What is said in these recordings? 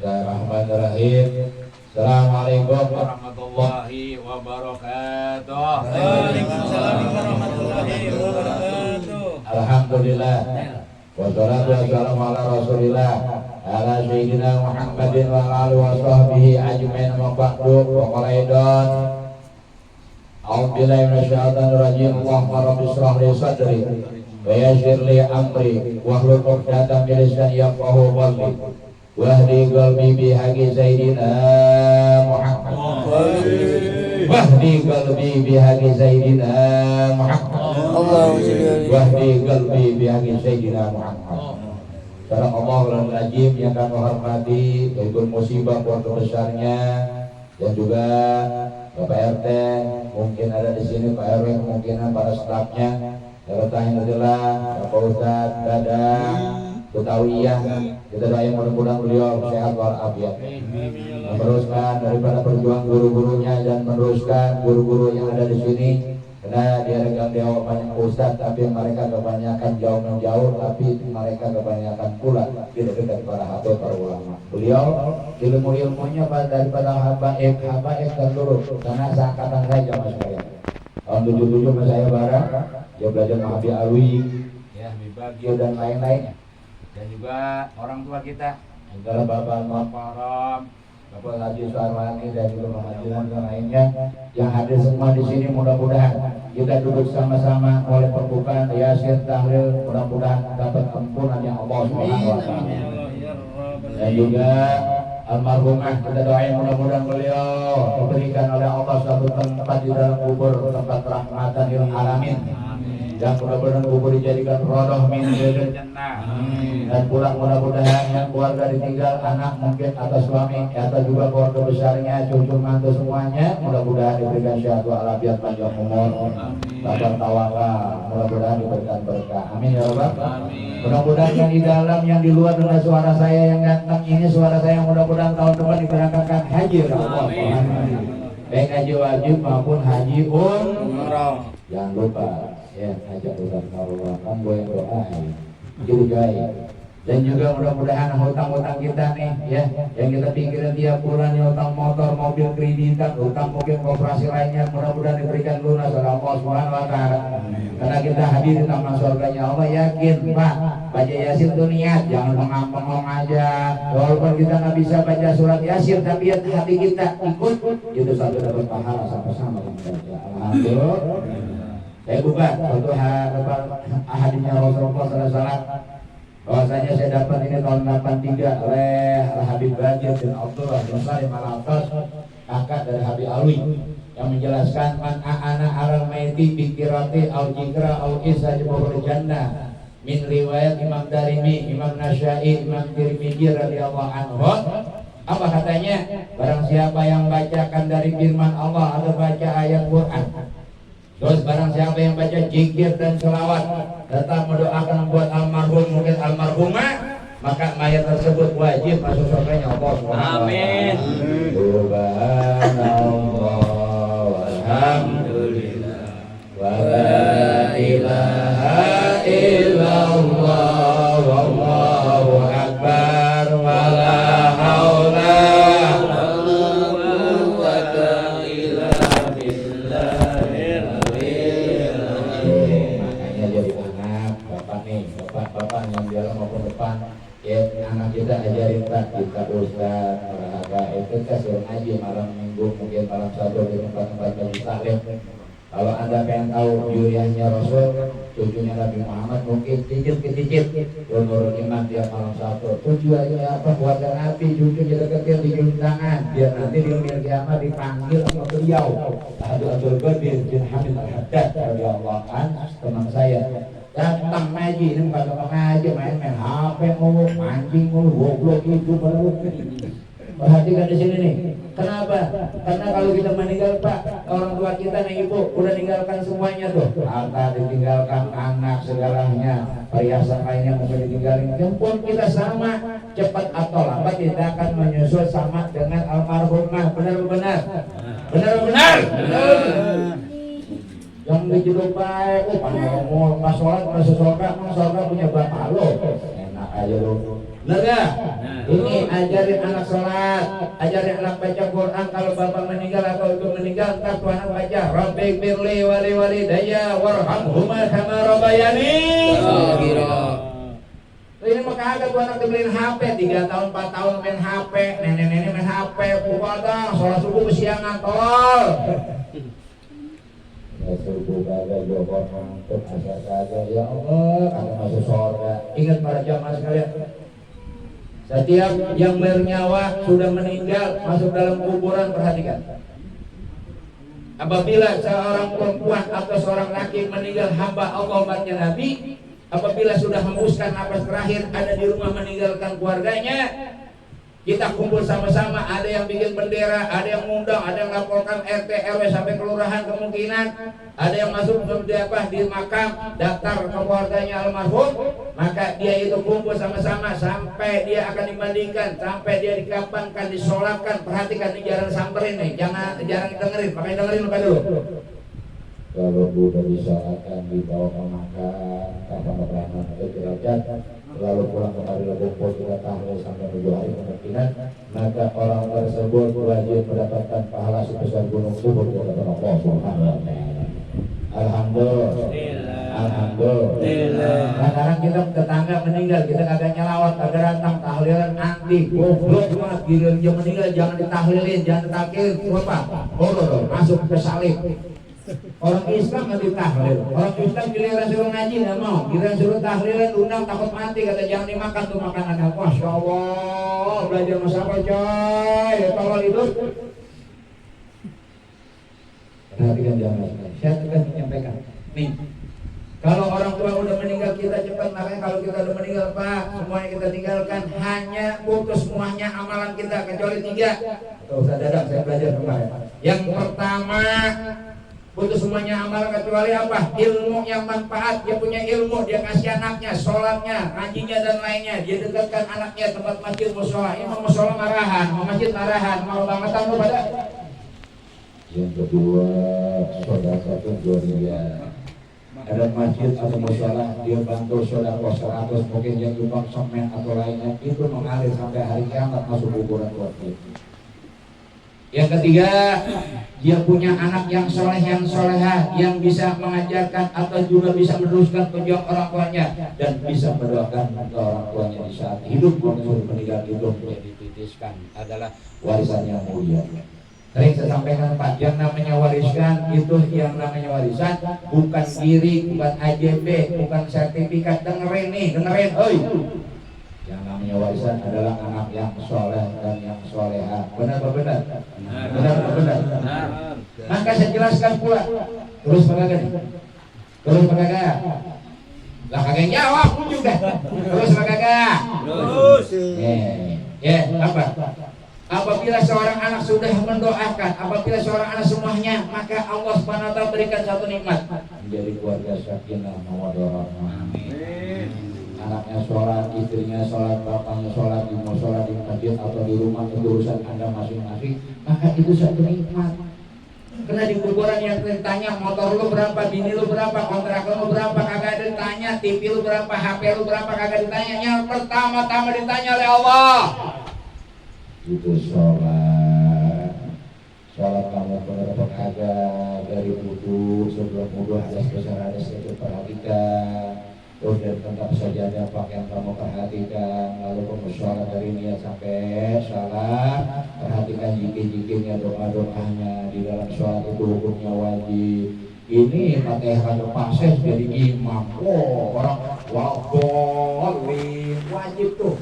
Bismillahirrahmanirrahim. Assalamualaikum warahmatullahi wabarakatuh. Waalaikumsalam warahmatullahi wabarakatuh. Alhamdulillah. Wassalatu wassalamu ala Rasulillah ala sayyidina Muhammadin wa ala alihi wa sahbihi ajmain wa ba'du wa qalaidon. A'udzubillahi minasyaitonir rajim. Allahumma rabbi shrah li sadri wa yassir li amri wahlul 'uqdatam min lisani yafqahu qawli. Wahdi qalbi bihaqi sayyidina Muhammad. Wahdi qalbi bihaqi sayyidina Muhammad. Wahdi qalbi bihaqi sayyidina Muhammad. Salam Allahul Azim yang kami hormati, yaitu musibah keluarga besarnya dan juga Bapak RT, mungkin ada di sini Pak RW, kemungkinan para stafnya, serta adalah Bapak Ustadz, Dadang, Tutawiyah. Kita doain mudah-mudahan beliau sehat walafiat, meneruskan daripada perjuangan guru-gurunya dan meneruskan guru-guru yang ada di sini. Karena dia regang dewa banyak ustaz, tapi mereka kebanyakan jauh menjauh, tapi mereka kebanyakan pula tidak dekat para habaib para ulama. Beliau ilmu-ilmunya daripada habaib dan lurus, karena seangkatan saja mas kalian. Tahun 77 mas saya bareng, dia belajar sama Habib Alwi, ya Habib Bagio dan lain-lainnya. Dan juga orang tua kita, antara Bapak Al-Muharram, Bapak Haji Sarwani dan juga Muhammadin dan lainnya yang hadir semua di sini. Mudah-mudahan kita duduk sama-sama oleh pembukaan Yasin Tahlil, mudah-mudahan dapat ampunan yang Allah Subhanahu wa taala. Dan juga almarhumah kita doain mudah-mudahan beliau diberikan oleh Allah suatu tempat di dalam kubur, tempat rahmatan lil alamin. Dan mudah-mudahan kubur dijadikan rodoh min jannah. Dan pulang mudah-mudahan yang keluarga ditinggal, anak mungkin atau suami atau juga keluarga besarnya, cucu mantu semuanya, mudah-mudahan diberikan sehat walafiat panjang umur, sabar tawakal, mudah-mudahan diberikan berkah. Amin ya rabbal alamin. Mudah-mudahan yang di dalam, yang di luar dengan suara saya yang ganteng ini, suara saya mudah-mudahan tahun depan diberangkatkan haji ya Allah. Baik haji wajib maupun haji umrah. Jangan lupa ya, ajak ulang Allah kan boleh doa juga ya. Dan juga mudah-mudahan hutang-hutang kita nih ya, yang kita pikirin tiap bulan ya, hutang motor, mobil, kreditan, hutang mungkin koperasi lainnya, mudah-mudahan diberikan lunas oleh Allah Subhanahu wa taala. Karena kita hadir di taman surganya Allah, yakin Pak, baca Yasin itu niat, jangan bengong aja. Walaupun kita nggak bisa baca surat Yasin, tapi hati kita ikut, itu satu dapat pahala sama-sama membaca. Alhamdulillah. Saya buka suatu hadisnya Rasulullah SAW, bahwasanya saya dapat ini tahun 83 oleh Habib Bagio bin Abdullah bin Salim Al-Atas, kakak dari Habib Alwi, yang menjelaskan man a'ana aral maiti bikirati au jikra au isa jibahul jannah min riwayat Imam Darimi, Imam Nasyai, Imam Tirmidzi radhiyallahu anhu. Apa katanya? Barang siapa yang bacakan dari firman Allah atau baca ayat Quran, terus barang siapa yang baca zikir dan selawat, tetap mendoakan buat almarhum mungkin almarhumah, maka mayat tersebut wajib masuk surganya Allah Subhanahu wa taala. Amin. Subhanallah walhamdulillah wa la ilaha illallah wallahu akbar wa la haula anak kita ajarin Pak, kita ustaz, olahraga itu kasih ngaji malam minggu, mungkin malam Sabtu di tempat-tempat kaji taklim. Kalau Anda pengen tahu juriahnya Rasul, cucunya Nabi Muhammad, mungkin cicip-cicip nurul iman tiap malam Sabtu. Tujuannya apa? Keluarga Nabi, cucunya deketin di tangan, biar nanti di yaumil kiamat dipanggil sama beliau. Abdul Qadir bin Hamid Al-Haddad radhiyallahu anhu, teman saya. Datang ngaji, ini bukan datang ngaji, main-main HP mulu, mancing mulu, goblok itu baru. Perhatikan di sini nih. Kenapa? Karena kalau kita meninggal Pak, orang tua kita nih ibu udah meninggalkan semuanya tuh. Harta ditinggalkan, anak segalanya, perhiasan lainnya mungkin ditinggalin. Jemput kita sama, cepat atau lambat kita akan menyusul sama dengan almarhumah. Benar-benar. Benar-benar. Yang dijodoh baik, pas sholat, pas surga, surga punya bapak lo. Enak aja lo. Benar gak? Ini ajarin anak sholat, ajarin anak baca Quran. Kalau bapak meninggal atau ibu meninggal, ntar tuh anak baca Rabbi firli wali walidayya warhamhuma kama rabbayani shaghira. Ini mah kagak tuh anak dibeliin HP 3 tahun 4 tahun main HP, nenek-nenek main HP, pukul dong, sholat subuh kesiangan tol. Ya subuh kagak jokor ngantuk asal kagak, ya Allah kagak masuk surga. Ingat para jamaah sekalian, setiap yang bernyawa sudah meninggal masuk dalam kuburan, perhatikan. Apabila seorang perempuan atau seorang laki meninggal hamba Allah umatnya Nabi, apabila sudah hembuskan napas terakhir ada di rumah meninggalkan keluarganya, kita kumpul sama-sama, ada yang bikin bendera, ada yang ngundang, ada yang laporkan RT RW sampai kelurahan kemungkinan, ada yang masuk di makam daftar keluarganya almarhum, maka dia itu kumpul sama-sama sampai dia akan dibandingkan, sampai dia dikapankan, disolatkan. Perhatikan nih, jarang samperin nih, jarang dengerin, makanya dengerin lupa dulu. Kalau sudah disolatkan, dibawa ke makam, kapan keterangan atau derajat, lalu pulang kembali ke kumpul kita tahlil sampai 7 hari kemungkinan, maka orang tersebut wajib mendapatkan pahala sebesar gunung Uhud dari Allah Subhanahu wa taala. Alhamdulillah. Alhamdulillah. Sekarang kita tetangga meninggal, kita kagak nyelawat, kagak datang tahlilan, anti goblok banget. Dia meninggal jangan ditahlilin, jangan ditahlilin, apa? Oh, masuk ke salib. Orang Islam nggak ditahlil, orang Islam giliran suruh ngaji nggak mau, giliran suruh tahlilan undang takut mati, kata jangan dimakan tuh makanannya. Masya Allah, belajar masalah coy, tolol itu. Perhatikan jangan, saya tegas menyampaikan. Nih, kalau orang tua udah meninggal kita cepat, makanya kalau kita udah meninggal Pak, semuanya kita tinggalkan, hanya putus semuanya amalan kita kecuali 3. Tuh Ustaz Dadang, saya belajar kemarin. Yang pertama, putus semuanya amalan kecuali apa? Ilmu yang manfaat. Dia punya ilmu, dia kasih anaknya, sholatnya, ngajinya dan lainnya. Dia dekatkan anaknya tempat masjid musola. Ini mau musola marahan, mau masjid marahan, mau bangetan lu pada. Yang kedua, saudara satu dia ada masjid atau musola, dia bantu saudara 100, mungkin dia nyumbang semen atau lainnya, itu mengalir sampai hari kiamat masuk kuburan keluarga. Yang ketiga, dia punya anak yang soleh, yang solehah, yang bisa mengajarkan atau juga bisa meneruskan pejuang orang tuanya dan bisa mendoakan ke orang tuanya di saat hidup maupun meninggal hidup. Yang dititiskan adalah warisan yang mulia. Sering saya sampaikan Pak, yang namanya warisan itu, yang namanya warisan bukan kiri, bukan AJB, bukan sertifikat. Dengerin nih, dengerin, oi. Yang namanya warisan adalah anak yang soleh dan yang soleha. Benar apa benar? Benar apa benar? Maka saya jelaskan pula. Terus apa kagak? Terus apa kagak? Lah kagak jawab pun juga. Terus apa kagak? Terus. Apa? Apabila seorang anak sudah mendoakan, apabila seorang anak semuanya, maka Allah Subhanahu wa taala berikan satu nikmat, menjadi keluarga sakinah mawaddah warahmah. Amin. Anaknya sholat, istrinya sholat, bapaknya sholat, ibu sholat di masjid atau di rumah, itu urusan Anda masing-masing, maka itu satu nikmat. Karena di kuburan yang ditanya motor lu berapa, bini lu berapa, kontrakan lu berapa, kagak ada ditanya, TV lu berapa, HP lu berapa, kagak ditanya. Yang pertama-tama ditanya oleh Allah itu sholat. Sholat kamu benar apa kagak, dari wudu sebelum wudu hadas besar hadas itu perhatikan. Kemudian tentang sajadah pakaian kamu perhatikan, lalu kamu sholat dari niat sampai salam, perhatikan zikir-zikirnya, doa-doanya. Di dalam sholat itu hukumnya wajib. Ini Fatihah pasih jadi imam. Oh, orang wajib tuh.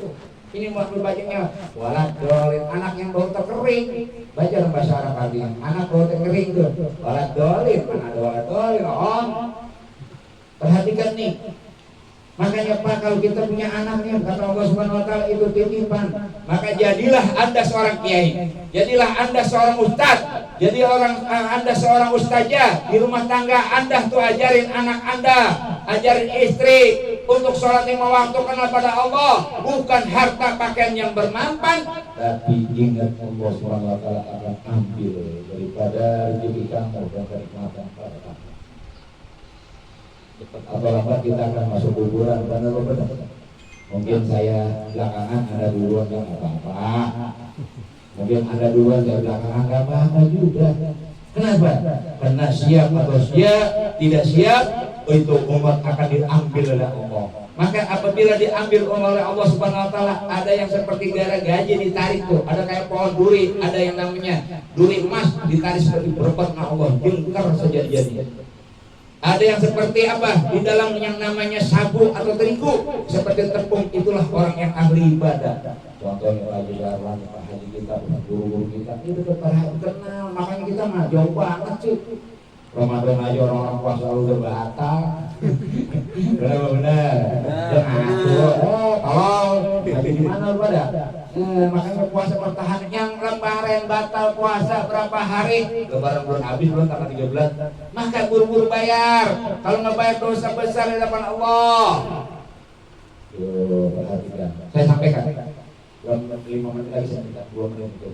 Ini waktu bacanya waladolin, anak yang bau terkering, baca dalam bahasa Arab artinya anak bau terkering tuh waladolin, mana ada waladolin, perhatikan nih. Makanya Pak, kalau kita punya anaknya, kata Allah Subhanahu wa taala, itu titipan. Maka jadilah Anda seorang kiai, jadilah Anda seorang ustaz, jadi Anda seorang ustazah di rumah tangga Anda tuh ajarin anak Anda, ajarin istri untuk sholat 5 waktu kenal pada Allah, bukan harta pakaian yang bermanfaat, tapi ingat Allah Subhanahu wa taala akan ambil daripada rezeki kamu dan kenikmatan pada kamu. Atau lambat kita akan masuk kuburan, benar atau benar? Mungkin saya belakangan, Anda duluan, nggak apa-apa. Mungkin Anda duluan, saya belakangan, nggak apa-apa juga. Kenapa? Karena siap atau tidak siap, itu umat akan diambil oleh Allah. Maka apabila diambil oleh Allah Subhanahu Wa Taala, ada yang seperti gara gaji ditarik tuh, ada kayak pohon duri, ada yang namanya duri emas ditarik seperti berpatna Allah, jengkar saja jadi. Ada yang seperti apa? Di dalam yang namanya sabu atau terigu, seperti tepung, itulah orang yang ahli ibadah. Contohnya Pak Jarwan, Pak Haji kita, guru-guru kita, itu kenal, makanya kita mah jauh banget sih. Ramadan aja orang-orang puasa udah batal. Benar-benar. Jangan tolong. Tapi di mana lu pada? Makanya puasa bertahan. Yang lebaran batal puasa berapa hari? Lebaran belum habis, belum tanggal 13. Maka buru-buru bayar. Kalau nggak bayar dosa besar di hadapan Allah. Tuh, perhatikan. Saya sampaikan. 5 menit lagi saya minta 2 menit itu.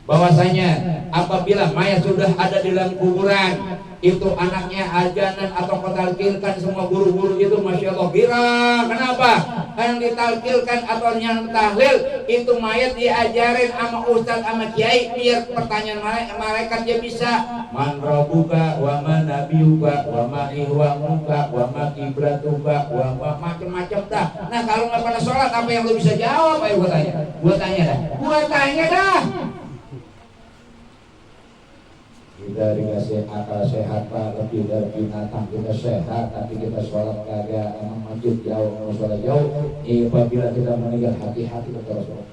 Bahwasanya apabila mayat sudah ada di dalam kuburan, itu anaknya ajanan atau ketalkilkan semua guru-guru itu, masya Allah girang. Kenapa? Yang ditalkilkan atau yang tahlil itu mayat diajarin sama ustaz sama kiai, biar pertanyaan malaikat dia bisa man rabbuka wa man nabiyuka wa ma ihwamuka wa ma kiblatuka wa ma macam-macam dah. Nah kalau nggak pada sholat apa yang lu bisa jawab? Ayo gua tanya dah. Kita dikasih akal sehat Pak, lebih dari binatang. Kita sehat tapi kita sholat kagak, emang masjid jauh, mau sholat jauh. Apabila kita meninggal, hati-hati kita sholat.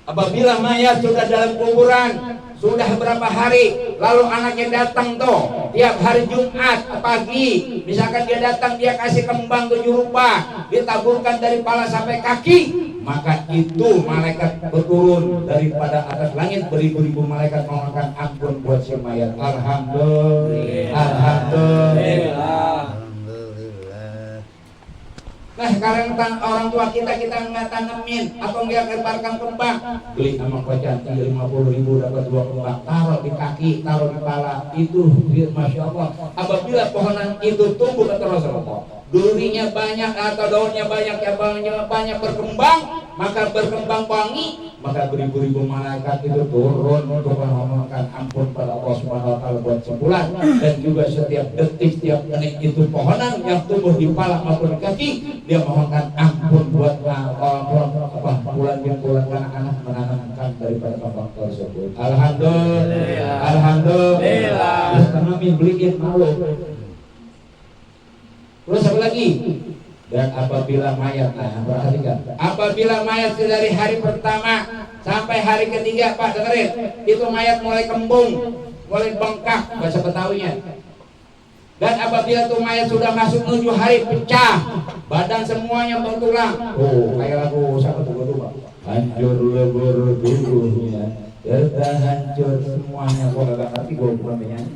Apabila mayat sudah dalam kuburan sudah berapa hari, lalu anaknya datang tuh tiap hari Jumat pagi, misalkan dia datang, dia kasih kembang 7 rupa, ditaburkan dari kepala sampai kaki, maka itu malaikat berturun daripada atas langit, beribu-ribu malaikat memohonkan ampun buat si mayat. Alhamdulillah. Alhamdulillah. Nah sekarang orang tua kita nggak tanemin atau nggak kebarkan kembang, beli sama kocan 50.000 dapat 2 kembang, taruh di kaki, taruh di kepala, itu masya Allah. Apabila pohonan itu tumbuh ke terus durinya banyak atau daunnya banyak, banyak berkembang, maka berkembang wangi, maka beribu-ribu malaikat itu turun untuk memohonkan ampun pada Allah Subhanahu Wa Taala buat sebulan. Dan juga setiap detik, setiap menit itu pohonan yang tumbuh di kepala maupun di kaki, dia mohonkan ampun buat bulan anak-anak menanamkan daripada kembang tersebut. Alhamdulillah. Alhamdulillah. Kami beliin malu. Terus apa lagi? Dan apabila mayat, nah perhatikan, apabila mayat dari hari pertama sampai hari ketiga, Pak dengerin, itu mayat mulai kembung, mulai bengkak bahasa Betawinya. Dan apabila itu mayat sudah masuk 7 hari, pecah, badan semuanya bertulang. Oh, kayak lagu siapa tuh Pak? Hancur lebur tubuhnya, hancur semuanya. Gua gak ngerti, gua bukan penyanyi.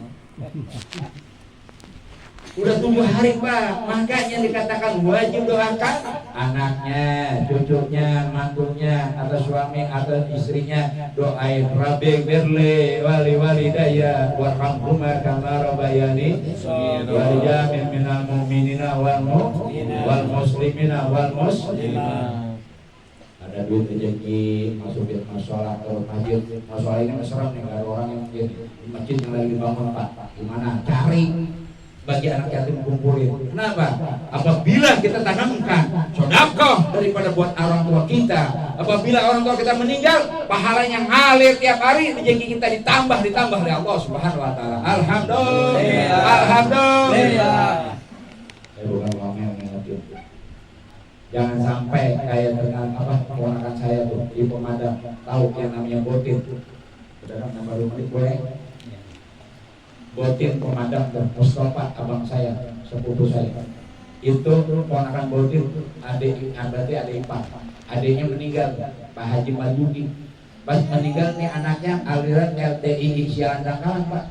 Udah 7 hari Pak, makanya dikatakan wajib doakan anaknya, cucunya, mantunya, atau suami atau istrinya, doain Rabbi birli wali walidayya warhamhuma kama rabbayani warjamin minal mu'minina wal muslimina wal muslimah. Ada duit rezeki, masukin masalah ke masjid. Masalah ini mesra nih, gak ada orang yang di masjid yang lagi dibangun Pak. Gimana? Cari bagi anak yatim kumpulin. Kenapa? Apabila kita tanamkan sedekah daripada buat orang tua kita, apabila orang tua kita meninggal, pahalanya ngalir tiap hari, rezeki kita ditambah oleh Allah Subhanahu Wa Taala. Alhamdulillah. Alhamdulillah. Bukan ngomel ngingetin. Jangan sampai kayak dengan keponakan saya tuh di Pemadam, tahu yang namanya Botin. Saudara nama rumah boleh? Botin Pemadam dan Mustafa, abang saya, sepupu saya. Itu ponakan Botin, berarti adik ipar. Adiknya meninggal, Pak Haji Majuki. Pas meninggal nih anaknya aliran LTI Sialan Dangkalan Pak.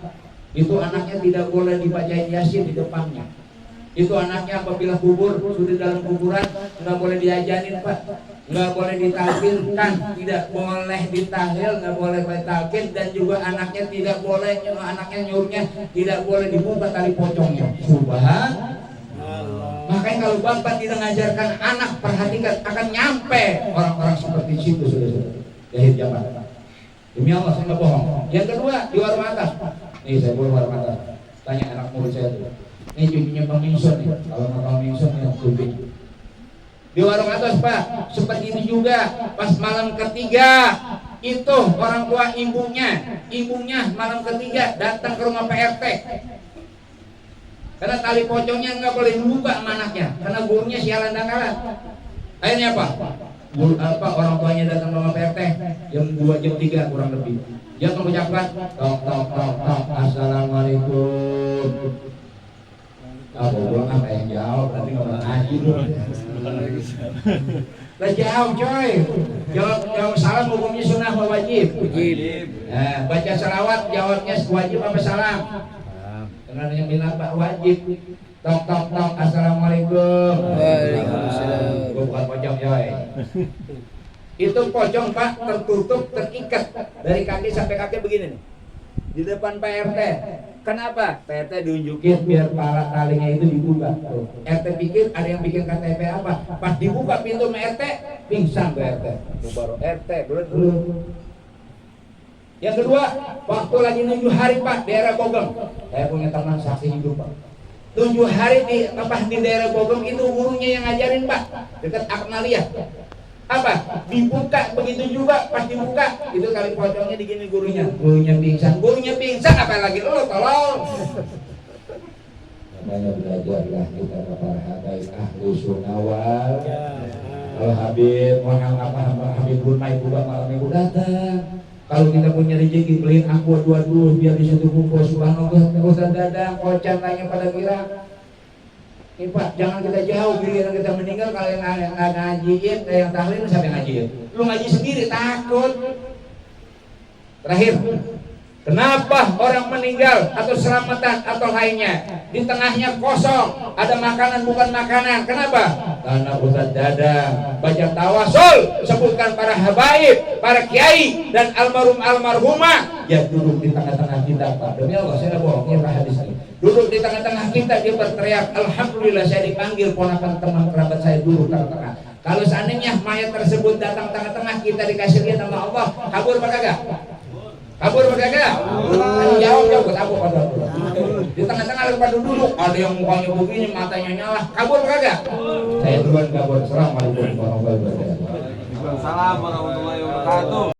Itu anaknya tidak boleh dibacain Yasin di depannya. Itu anaknya apabila kubur, sudah dalam kuburan, nggak boleh diajanin Pak, nggak boleh ditalkilkan, tidak boleh ditahlil, nggak boleh ditalkil, dan juga anaknya tidak boleh, anaknya nyuruhnya tidak boleh dibuka tali pocongnya. Subhanallah. Makanya kalau bapak tidak mengajarkan anak, perhatikan, akan nyampe orang-orang seperti situ sudah di akhir zaman. Demi Allah saya nggak bohong. Yang kedua di warung atas. Nih saya bawa warung atas. Tanya anak murid saya tuh. Ini cucunya Bang Mingson nih. Kalau mau Bang Mingson nih cucu. Di warung atas Pak, seperti ini juga. Pas malam ketiga itu orang tua ibunya malam ketiga datang ke rumah PRT. Karena tali pocongnya nggak boleh dibuka sama anaknya, karena gurunya sialan dan kalah. Akhirnya apa? Orang tuanya datang ke rumah PRT jam 2 jam 3 kurang lebih. Dia mengucapkan tok assalamualaikum. Pulang apa yang jawab, nanti nggak pernah ngaji dulu. Lah jauh coy. Jawab salam hukumnya sunnah apa wajib? Wajib. Nah, baca salawat jawabnya wajib apa salam? Karena yang bilang Pak wajib. Tok assalamualaikum. Waalaikumsalam. Bukan pocong coy. Itu pocong Pak tertutup terikat dari kaki sampai kaki begini nih. Di depan Pak RT. Kenapa? PRT diunjukin biar para talinya itu dibuka. Tuh. RT pikir ada yang bikin KTP apa? Pas dibuka pintu RT, pingsan ke RT. Baru RT dulu. Yang kedua, waktu lagi 7 hari Pak, daerah Bogem. Saya punya teman saksi hidup Pak. 7 hari di daerah Bogem itu gurunya yang ngajarin Pak, dekat Akmalia. Apa? Dibuka begitu juga, pas dibuka itu kali pocongnya digini gurunya pingsan apa lagi lo tolong. Namanya belajarlah kita kepada habaib ahli sunnah wal. Kalau Habib Habib Burma ibu malam minggu datang. Kalau kita punya rezeki beliin aqua 22 biar bisa kumpul subhanallah. Ustaz Dadang kocan tanya pada kira. Ini Pak, jangan kita jauh, giliran kita meninggal kalau yang ngajiin, yang tahlil siapa yang ngajiin? Lu ngaji sendiri, takut. Terakhir, kenapa orang meninggal atau selamatan atau lainnya di tengahnya kosong, ada makanan bukan makanan? Kenapa? Karena Ustaz Dadang baca tawasul, sebutkan para habaib, para kiai dan almarhumah, ya duduk di tengah-tengah kita Pak. Demi Allah saya bohong, ini hadis ini. Duduk di tengah-tengah kita, dia berteriak, alhamdulillah saya dipanggil ponakan teman kerabat saya duduk tengah-tengah. Kalau seandainya mayat tersebut datang tengah-tengah, kita dikasih lihat sama Allah, kabur apa kagak? Kabur apa kagak? Jawab buat apa pada di tengah-tengah pada duduk, ada yang mukanya begini, matanya nyala, kabur apa kagak? Saya duluan kabur. Assalamualaikum warahmatullahi wabarakatuh. Waalaikumsalam warahmatullahi wabarakatuh.